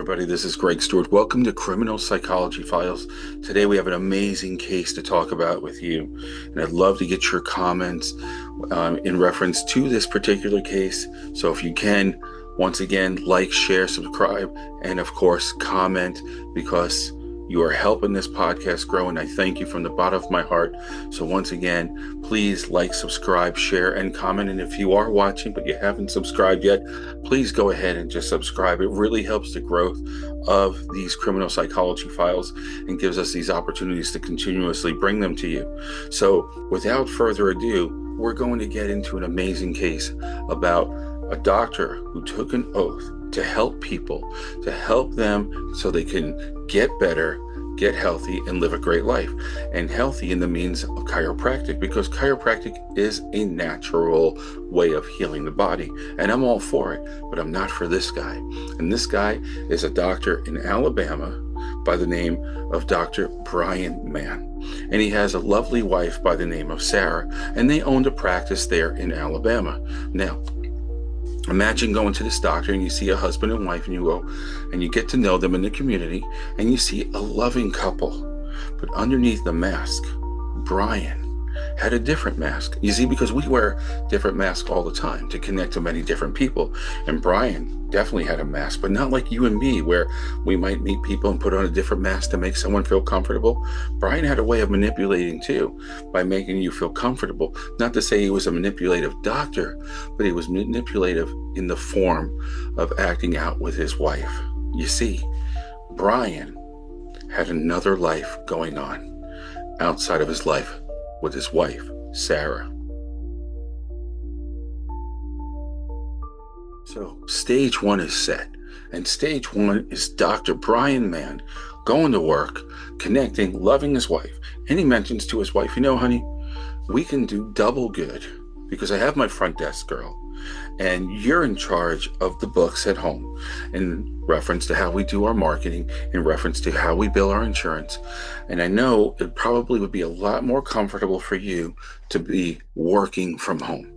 everybody. This is Greg Stewart. Welcome to Criminal Psychology Files. Today we have an amazing case to talk about with you, and I'd love to get your comments in reference to this particular case. So if you can, once again, like, share, subscribe, and of course, comment, because you are helping this podcast grow, and I thank you from the bottom of my heart. So once again, please like, subscribe, share, and comment. And if you are watching but you haven't subscribed yet, please go ahead and just subscribe. It really helps the growth of these criminal psychology files and gives us these opportunities to continuously bring them to you. So without further ado, we're going to get into an amazing case about a doctor who took an oath to help people, to help them so they can get better, get healthy, and live a great life. And healthy in the means of chiropractic, because chiropractic is a natural way of healing the body. And I'm all for it, but I'm not for this guy. And this guy is a doctor in Alabama by the name of Dr. Brian Mann. And he has a lovely wife by the name of Sarah, and they owned a practice there in Alabama. Now, imagine going to this doctor and you see a husband and wife, and you go and you get to know them in the community, and you see a loving couple. But underneath the mask, Brian had a different mask. You see, because we wear different masks all the time to connect to many different people. And Brian definitely had a mask, but not like you and me, where we might meet people and put on a different mask to make someone feel comfortable. Brian had a way of manipulating too, by making you feel comfortable. Not to say he was a manipulative doctor, but he was manipulative in the form of acting out with his wife. You see, Brian had another life going on outside of his life with his wife, Sarah. So stage one is set, and stage one is Dr. Brian Mann going to work, connecting, loving his wife. And he mentions to his wife, you know, honey, we can do double good because I have my front desk girl, and you're in charge of the books at home, in reference to how we do our marketing, in reference to how we bill our insurance. And I know it probably would be a lot more comfortable for you to be working from home.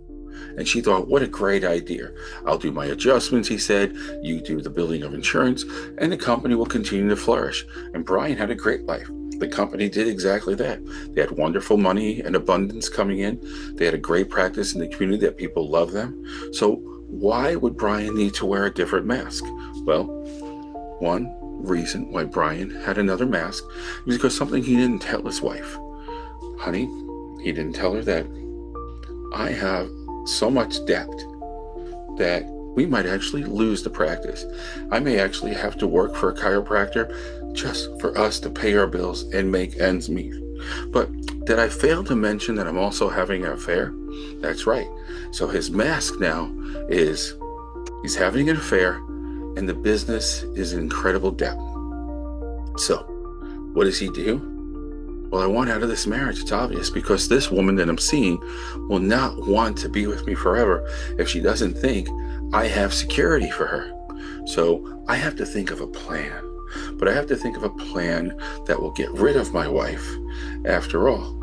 And she thought, what a great idea. I'll do my adjustments, he said. You do the billing of insurance, and the company will continue to flourish. And Brian had a great life. The company did exactly that. They had wonderful money and abundance coming in. They had a great practice in the community that people love them. So why would Brian need to wear a different mask? Well, one reason why Brian had another mask was because something he didn't tell his wife. Honey, he didn't tell her that I have so much debt that we might actually lose the practice. I may actually have to work for a chiropractor just for us to pay our bills and make ends meet. But did I fail to mention that I'm also having an affair? That's right. So his mask now is he's having an affair, and the business is in incredible debt. So what does he do? Well, I want out of this marriage. It's obvious, because this woman that I'm seeing will not want to be with me forever if she doesn't think I have security for her. So I have to think of a plan. But I have to think of a plan that will get rid of my wife. After all,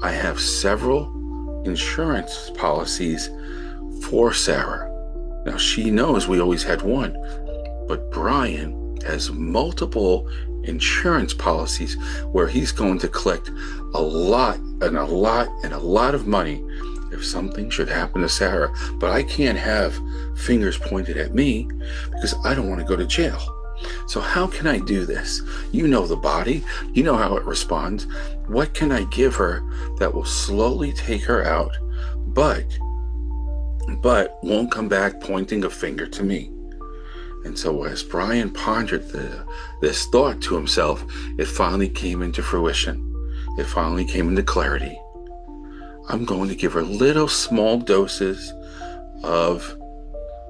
I have several insurance policies for Sarah. Now, she knows we always had one, but Brian has multiple insurance policies where he's going to collect a lot of money if something should happen to Sarah. But I can't have fingers pointed at me because I don't want to go to jail. So how can I do this? You know the body, you know how it responds. What can I give her that will slowly take her out, but won't come back pointing a finger to me? And so as Brian pondered this thought to himself, it finally came into fruition. It finally came into clarity. I'm going to give her little small doses of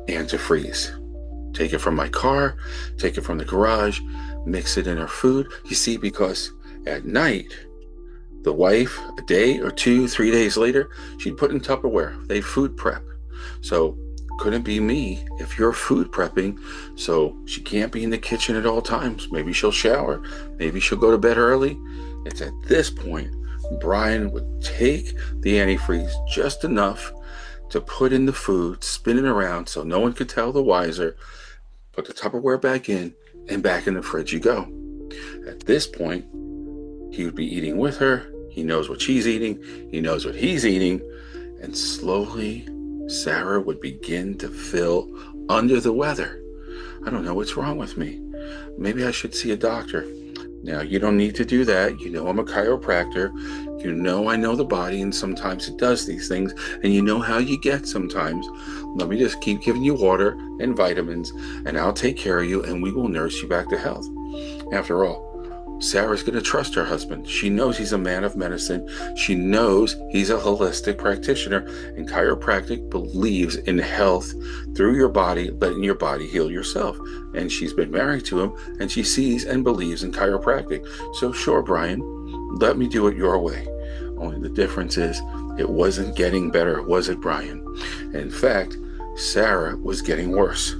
antifreeze. Take it from my car, take it from the garage, mix it in her food. You see, because at night, the wife, a day or 2, 3 days later, she'd put in Tupperware. They food prep. So couldn't be me if you're food prepping. So she can't be in the kitchen at all times. Maybe she'll shower. Maybe she'll go to bed early. It's at this point Brian would take the antifreeze just enough to put in the food, spin it around so no one could tell the wiser, put the Tupperware back in, and back in the fridge you go. At this point, he would be eating with her. He knows what she's eating. He knows what he's eating. And slowly, Sarah would begin to feel under the weather. I don't know what's wrong with me. Maybe I should see a doctor. Now, you don't need to do that. You know I'm a chiropractor. You know I know the body, and sometimes it does these things, and you know how you get sometimes. Let me just keep giving you water and vitamins, and I'll take care of you, and we will nurse you back to health. After all, Sarah's going to trust her husband. She knows he's a man of medicine. She knows he's a holistic practitioner, and chiropractic believes in health through your body, letting your body heal yourself. And she's been married to him, and she sees and believes in chiropractic. So sure, Brian, let me do it your way. Only the difference is it wasn't getting better, was it, Brian? In fact, Sarah was getting worse.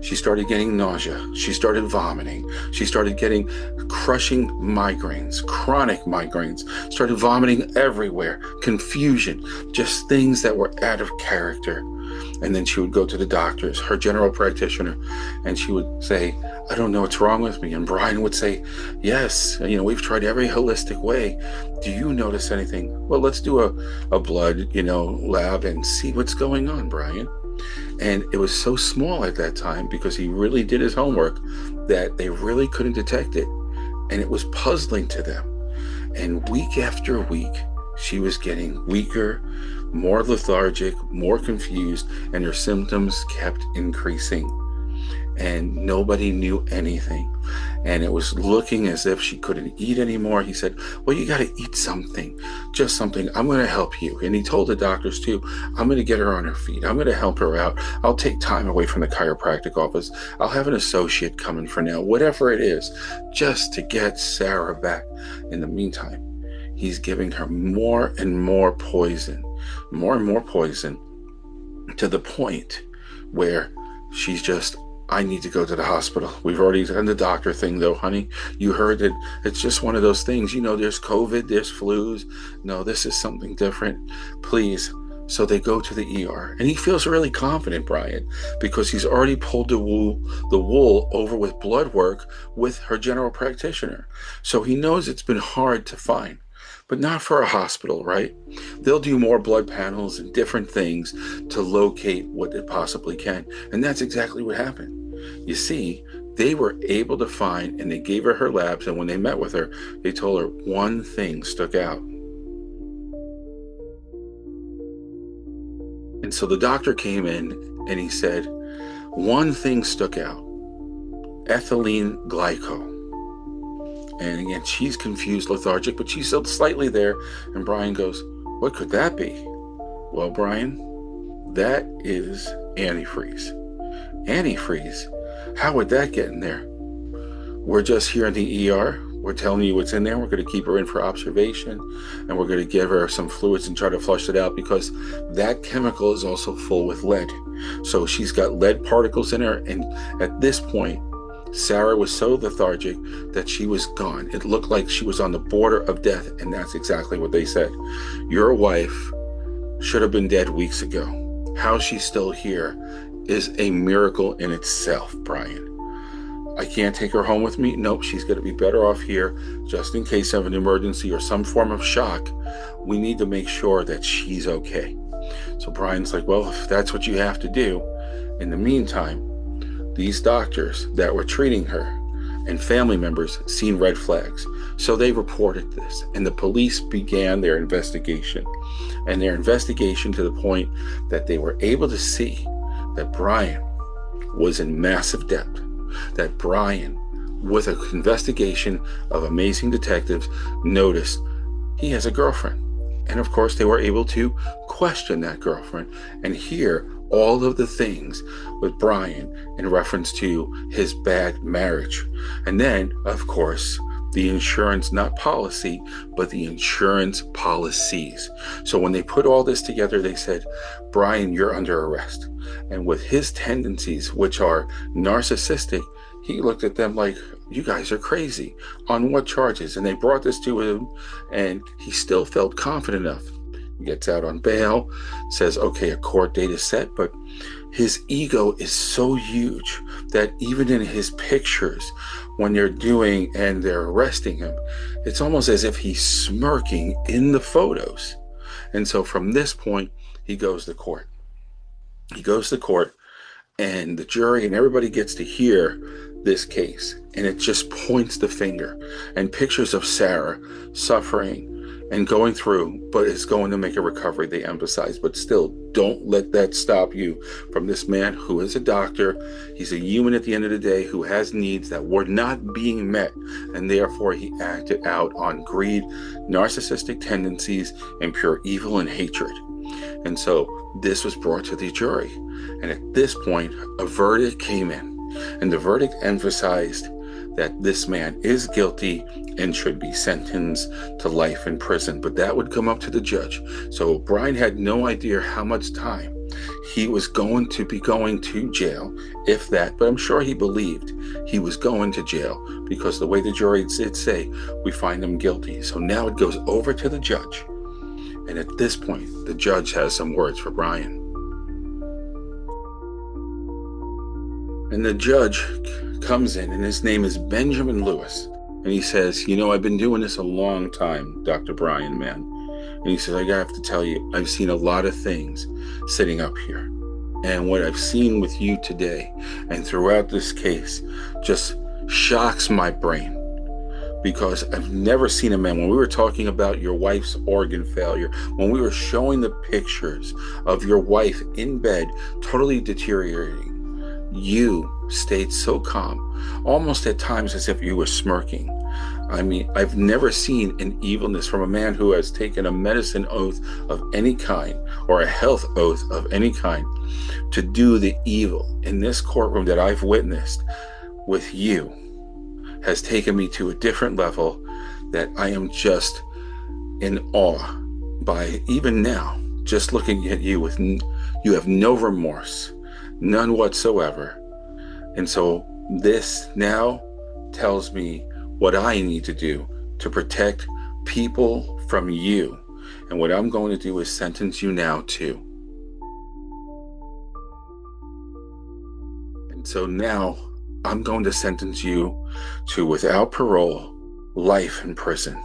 She started getting nausea. She started vomiting. She started getting crushing migraines, chronic migraines, started vomiting everywhere, confusion, just things that were out of character. And then she would go to the doctors, her general practitioner, and she would say, I don't know what's wrong with me. And Brian would say, yes, we've tried every holistic way. Do you notice anything? Well, let's do a blood, lab and see what's going on, Brian. And it was so small at that time because he really did his homework that they really couldn't detect it. And it was puzzling to them. And week after week, she was getting weaker, more lethargic, more confused, and her symptoms kept increasing. And nobody knew anything. And it was looking as if she couldn't eat anymore. He said, well, you got to eat something, just something. I'm going to help you. And he told the doctors too, I'm going to get her on her feet. I'm going to help her out. I'll take time away from the chiropractic office. I'll have an associate coming for now, whatever it is, just to get Sarah back. In the meantime, he's giving her more and more poison, to the point where she's just, I need to go to the hospital. We've already done the doctor thing though, honey. You heard it. It's just one of those things. There's COVID, there's flus. No, this is something different. Please. So they go to the ER. And he feels really confident, Brian, because he's already pulled the wool over with blood work with her general practitioner. So he knows it's been hard to find. But not for a hospital, right? They'll do more blood panels and different things to locate what it possibly can. And that's exactly what happened. You see, they were able to find, and they gave her labs, and when they met with her, they told her one thing stuck out. And so the doctor came in and he said, one thing stuck out, ethylene glycol. And again, she's confused, lethargic, but she's still slightly there. And Brian goes, what could that be? Well, Brian, that is antifreeze. Antifreeze? How would that get in there? We're just here in the ER. We're telling you what's in there. We're going to keep her in for observation, and we're going to give her some fluids and try to flush it out because that chemical is also full with lead. So she's got lead particles in her. And at this point, Sarah was so lethargic that she was gone. It looked like she was on the border of death, and that's exactly what they said. Your wife should have been dead weeks ago. How she's still here is a miracle in itself, Brian. I can't take her home with me. Nope, she's going to be better off here just in case of an emergency or some form of shock. We need to make sure that she's okay. So Brian's like, well, if that's what you have to do, in the meantime, these doctors that were treating her and family members seen red flags. So they reported this, and the police began their investigation. And their investigation to the point that they were able to see that Brian was in massive debt. That Brian, with an investigation of amazing detectives, noticed he has a girlfriend. And of course, they were able to question that girlfriend and hear all of the things with Brian in reference to his bad marriage. And then, of course, the insurance, not policy, but the insurance policies. So when they put all this together, they said, Brian, you're under arrest. And with his tendencies, which are narcissistic, he looked at them like, you guys are crazy. On what charges? And they brought this to him, and he still felt confident enough. He gets out on bail, says, okay, a court date is set, but his ego is so huge that even in his pictures, when they're doing and they're arresting him, it's almost as if he's smirking in the photos. And so from this point, he goes to court. He goes to court, and the jury and everybody gets to hear this case, and it just points the finger and pictures of Sarah suffering and going through, but it's going to make a recovery, they emphasize. But still, don't let that stop you from this man who is a doctor. He's a human at the end of the day who has needs that were not being met, and therefore he acted out on greed, narcissistic tendencies, and pure evil and hatred. And so this was brought to the jury. And at this point, a verdict came in. And the verdict emphasized that this man is guilty and should be sentenced to life in prison. But that would come up to the judge. So Brian had no idea how much time he was going to be going to jail, if that. But I'm sure he believed he was going to jail because the way the jury did say, we find him guilty. So now it goes over to the judge. And at this point, the judge has some words for Brian. And the judge comes in, and his name is Benjamin Lewis. And he says, I've been doing this a long time, Dr. Brian Mann. And he says, I have to tell you, I've seen a lot of things sitting up here. And what I've seen with you today and throughout this case just shocks my brain. Because I've never seen a man, when we were talking about your wife's organ failure, when we were showing the pictures of your wife in bed, totally deteriorating, you stayed so calm, almost at times as if you were smirking. I mean, I've never seen an evilness from a man who has taken a medicine oath of any kind or a health oath of any kind to do the evil in this courtroom that I've witnessed with you. Has taken me to a different level that I am just in awe by. Even now, just looking at you, you have no remorse, none whatsoever. And so this now tells me what I need to do to protect people from you. And what I'm going to do is sentence you now too. And so now I'm going to sentence you to, without parole, life in prison,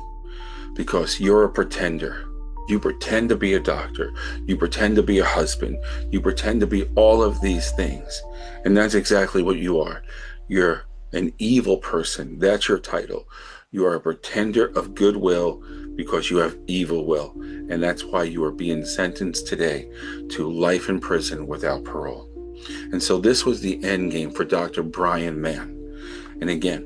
because you're a pretender. You pretend to be a doctor. You pretend to be a husband. You pretend to be all of these things. And that's exactly what you are. You're an evil person. That's your title. You are a pretender of goodwill because you have evil will. And that's why you are being sentenced today to life in prison without parole. And so this was the end game for Dr. Brian Mann. And again,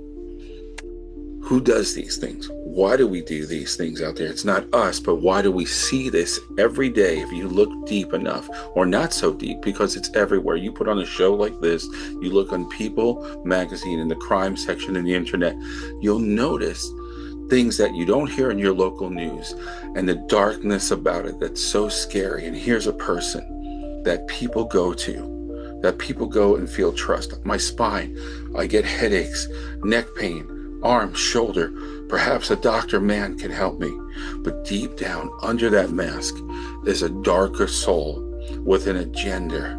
who does these things? Why do we do these things out there? It's not us, but why do we see this every day if you look deep enough, or not so deep, because it's everywhere. You put on a show like this, you look on People magazine in the crime section in the internet, you'll notice things that you don't hear in your local news and the darkness about it that's so scary. And here's a person that people go to, that people go and feel trust. My spine, I get headaches, neck pain, arm, shoulder. Perhaps a Dr. Mann can help me. But deep down under that mask is a darker soul with an agenda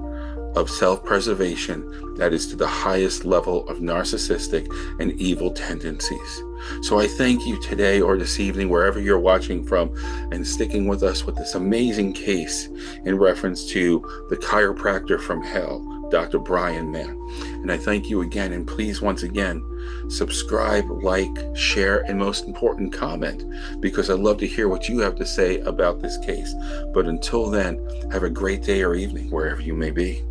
of self-preservation that is to the highest level of narcissistic and evil tendencies. So I thank you today or this evening, wherever you're watching from, and sticking with us with this amazing case in reference to the chiropractor from hell, Dr. Brian Mann. And I thank you again, and please, once again, subscribe, like, share, and most important, comment, because I'd love to hear what you have to say about this case. But until then, have a great day or evening, wherever you may be.